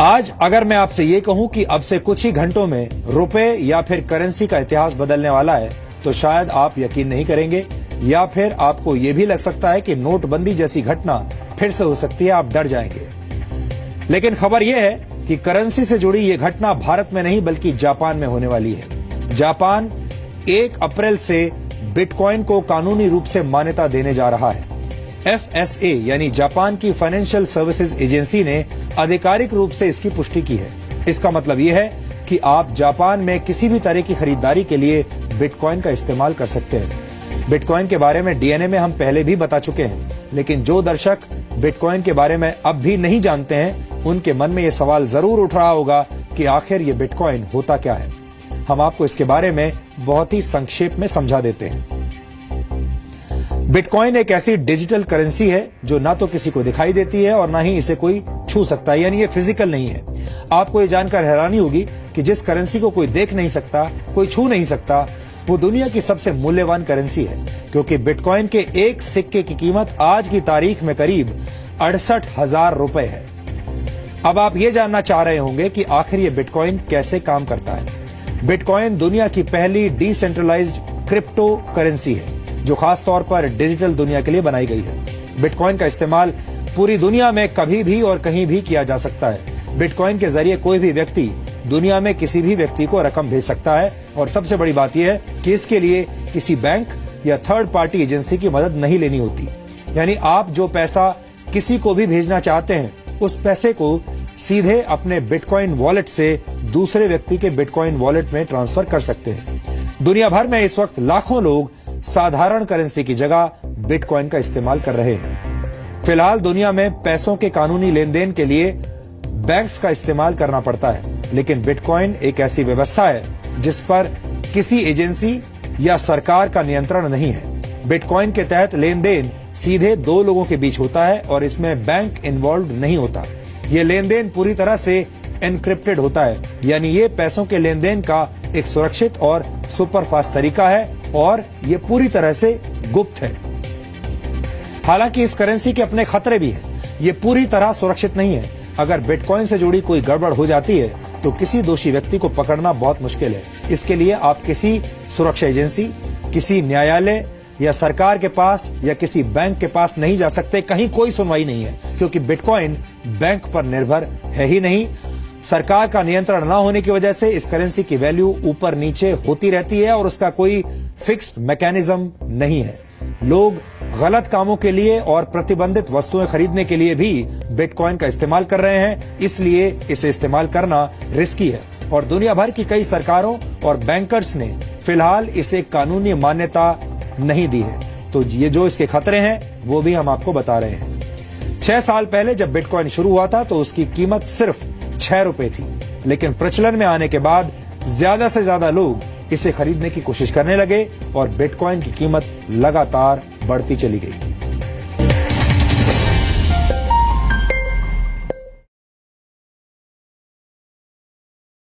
आज अगर मैं आपसे ये कहूं कि अब से कुछ ही घंटों में रुपए या फिर करेंसी का इतिहास बदलने वाला है, तो शायद आप यकीन नहीं करेंगे, या फिर आपको ये भी लग सकता है कि नोटबंदी जैसी घटना फिर से हो सकती है, आप डर जाएंगे। लेकिन खबर यह है कि करेंसी से जुड़ी ये घटना भारत में नहीं बल्कि जापान में होने वाली है। जापान 1 अप्रैल से बिटकॉइन को कानूनी रूप से मान्यता देने जा रहा है। FSA यानी जापान की फाइनेंशियल सर्विसेज एजेंसी ने आधिकारिक रूप से इसकी पुष्टि की है। इसका मतलब यह है कि आप जापान में किसी भी तरह की खरीदारी के लिए बिटकॉइन का इस्तेमाल कर सकते हैं। बिटकॉइन के बारे में DNA में हम पहले भी बता चुके हैं, लेकिन जो दर्शक बिटकॉइन के बारे में अब भी नहीं जानते हैं, उनके मन में यह सवाल जरूर उठ रहा होगा कि आखिर ये बिटकॉइन होता क्या है। हम आपको इसके बारे में बहुत ही संक्षेप में समझा देते हैं। बिटकॉइन एक ऐसी डिजिटल करेंसी है जो ना तो किसी को दिखाई देती है और ना ही इसे कोई छू सकता है, यानी ये फिजिकल नहीं है। आपको ये जानकर हैरानी होगी कि जिस करेंसी को कोई देख नहीं सकता, कोई छू नहीं सकता, वो दुनिया की सबसे मूल्यवान करेंसी है, क्योंकि बिटकॉइन के एक सिक्के की कीमत आज की तारीख में करीब 68,000 रुपए है। अब आप ये जानना चाह रहे होंगे कि आखिर ये बिटकॉइन कैसे काम करता है। बिटकॉइन दुनिया की पहली डिसेंट्रलाइज्ड क्रिप्टो करेंसी है जो खास तौर पर डिजिटल दुनिया के लिए बनाई गई है। बिटकॉइन का इस्तेमाल पूरी दुनिया में कभी भी और कहीं भी किया जा सकता है। बिटकॉइन के जरिए कोई भी व्यक्ति दुनिया में किसी भी व्यक्ति को रकम भेज सकता है, और सबसे बड़ी बात यह है कि इसके लिए किसी बैंक या थर्ड पार्टी एजेंसी की मदद नहीं लेनी होती। यानी आप जो पैसा किसी को भी भेजना चाहते हैं, उस पैसे को सीधे अपने बिटकॉइन वॉलेट से दूसरे व्यक्ति के बिटकॉइन वॉलेट में ट्रांसफर कर सकते हैं। दुनिया भर में इस वक्त लाखों लोग साधारण करेंसी की जगह बिटकॉइन का इस्तेमाल कर रहे हैं। फिलहाल दुनिया में पैसों के कानूनी लेन देन के लिए बैंक्स का इस्तेमाल करना पड़ता है, लेकिन बिटकॉइन एक ऐसी व्यवस्था है जिस पर किसी एजेंसी या सरकार का नियंत्रण नहीं है। बिटकॉइन के तहत लेन देन सीधे 2 लोगों के बीच होता है और इसमें बैंक इन्वॉल्व नहीं होता। ये लेन देन पूरी तरह से एनक्रिप्टेड होता है, यानी ये पैसों के लेन देन का एक सुरक्षित और सुपरफास्ट तरीका है, और ये पूरी तरह से गुप्त है। हालांकि इस करेंसी के अपने खतरे भी हैं। ये पूरी तरह सुरक्षित नहीं है। अगर बिटकॉइन से जुड़ी कोई गड़बड़ हो जाती है तो किसी दोषी व्यक्ति को पकड़ना बहुत मुश्किल है। इसके लिए आप किसी सुरक्षा एजेंसी, किसी न्यायालय या सरकार के पास या किसी बैंक के पास नहीं जा सकते। कहीं कोई सुनवाई नहीं है, क्योंकि बिटकॉइन बैंक पर निर्भर है ही नहीं। सरकार का नियंत्रण न होने की वजह से इस करेंसी की वैल्यू ऊपर नीचे होती रहती है और उसका कोई फिक्स्ड मैकेनिज्म नहीं है। लोग गलत कामों के लिए और प्रतिबंधित वस्तुएं खरीदने के लिए भी बिटकॉइन का इस्तेमाल कर रहे हैं, इसलिए इसे इस्तेमाल करना रिस्की है। और दुनिया भर की कई सरकारों और बैंकर्स ने फिलहाल इसे कानूनी मान्यता नहीं दी है। तो ये जो इसके खतरे हैं वो भी हम आपको बता रहे हैं। 6 साल पहले जब बिटकॉइन शुरू हुआ था तो उसकी कीमत सिर्फ 6 रुपए थी, लेकिन प्रचलन में आने के बाद ज्यादा से ज्यादा लोग इसे खरीदने की कोशिश करने लगे और बिटकॉइन की कीमत लगातार बढ़ती चली गई।